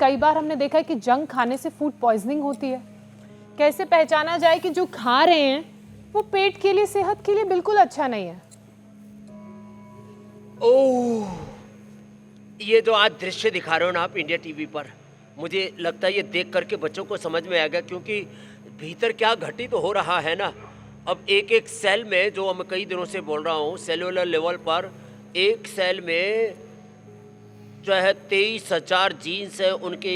कई बार हमने देखा है कि जंक खाने से फूड पॉइजनिंग होती है। कैसे पहचाना जाए कि जो खा रहे हैं वो पेट के लिए, सेहत के लिए बिल्कुल अच्छा नहीं है? ओह, ये जो आज दृश्य दिखा रहे हो ना आप इंडिया टीवी पर, मुझे लगता है ये देख करके बच्चों को समझ में आएगा, क्योंकि भीतर क्या घटित हो रहा है ना। अब एक एक सेल में, जो मैं कई दिनों से बोल रहा हूँ, सेलुलर लेवल पर एक सेल में जो है 23,000 जीन्स है, उनके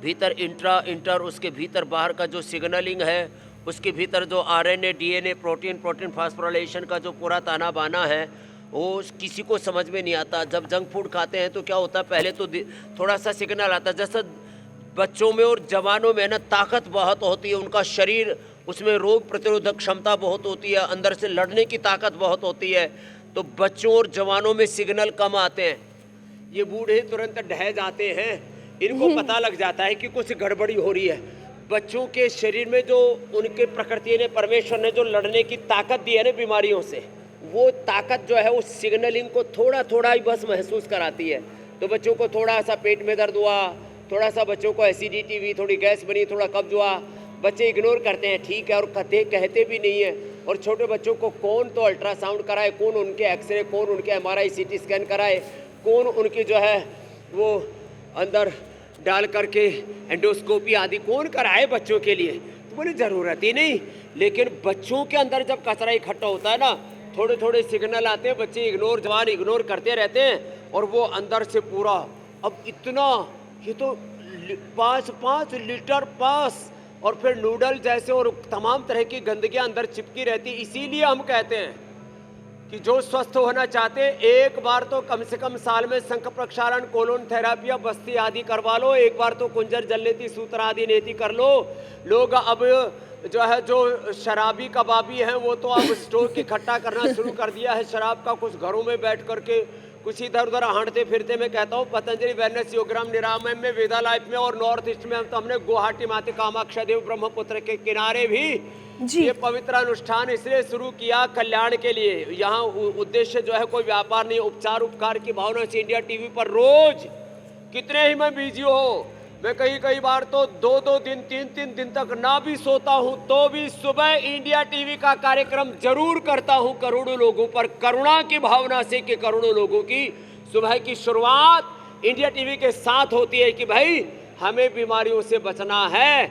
भीतर इंटर उसके भीतर बाहर का जो सिग्नलिंग है, उसके भीतर जो आरएनए डीएनए प्रोटीन फास्फोराइलेशन का जो पूरा ताना बाना है, वो किसी को समझ में नहीं आता। जब जंक फूड खाते हैं तो क्या होता है, पहले तो थोड़ा सा सिग्नल आता है, जैसे बच्चों में और जवानों में ना ताकत बहुत होती है, उनका शरीर, उसमें रोग प्रतिरोधक क्षमता बहुत होती है, अंदर से लड़ने की ताकत बहुत होती है, तो बच्चों और जवानों में सिग्नल कम आते हैं। ये बूढ़े तुरंत ढह जाते हैं, इनको पता लग जाता है कि कुछ गड़बड़ी हो रही है। बच्चों के शरीर में जो उनके प्रकृति ने, परमेश्वर ने जो लड़ने की ताकत दी है ना बीमारियों से, वो ताकत जो है उस सिग्नलिंग को थोड़ा थोड़ा ही बस महसूस कराती है। तो बच्चों को थोड़ा सा पेट में दर्द हुआ, थोड़ा सा बच्चों को एसिडिटी हुई, थोड़ी गैस बनी, थोड़ा कब्ज हुआ, बच्चे इग्नोर कहते हैं, ठीक है, और कहते भी नहीं है। और छोटे बच्चों को कौन तो अल्ट्रासाउंड कराए, कौन उनके एक्सरे, कौन उनके एमआरआई सीटी स्कैन कराए, कौन उनकी जो है वो अंदर डाल करके एंडोस्कोपी आदि कौन कराए बच्चों के लिए। तो बोले ज़रूरत ही नहीं। लेकिन बच्चों के अंदर जब कचरा इकट्ठा होता है ना, थोड़े थोड़े सिग्नल आते हैं, बच्चे जवान इग्नोर करते रहते हैं, और वो अंदर से पूरा, अब इतना, ये तो 5 लीटर पास, और फिर नूडल जैसे और तमाम तरह की गंदगियां अंदर चिपकी रहती। इसीलिए हम कहते हैं कि जो स्वस्थ होना चाहते हैं, एक बार तो कम से कम साल में शंख प्रक्षालन, कोलोन थेरापी या बस्ती आदि करवा लो, एक बार तो कुंजर जलनेती सूत्र आदि नेति कर लो। लोग अब जो है, जो शराबी कबाबी हैं, वो तो अब स्टोर इकट्ठा करना शुरू कर दिया है शराब का, कुछ घरों में बैठ करके कुछ इधर उधर हांटते फिरते। मैं कहता हूँ पतंजलि वेलनेस योगराम निरामय में, वेदा लाइफ में और नॉर्थ ईस्ट में, तो हमने गुवाहाटी माते कामाक्षा देव ब्रह्मपुत्र के किनारे भी ये पवित्र अनुष्ठान इसलिए शुरू किया, कल्याण के लिए। यहाँ उद्देश्य जो है कोई व्यापार नहीं, उपचार उपकार की भावना से। इंडिया टीवी पर रोज कितने ही मैं बिजी हो, मैं कई बार तो 2 दिन 3 दिन तक ना भी सोता हूं, तो भी सुबह इंडिया टीवी का कार्यक्रम जरूर करता हूं, करोड़ों लोगों पर करुणा की भावना से, कि करोड़ों लोगों की सुबह की शुरुआत इंडिया टीवी के साथ होती है कि भाई हमें बीमारियों से बचना है।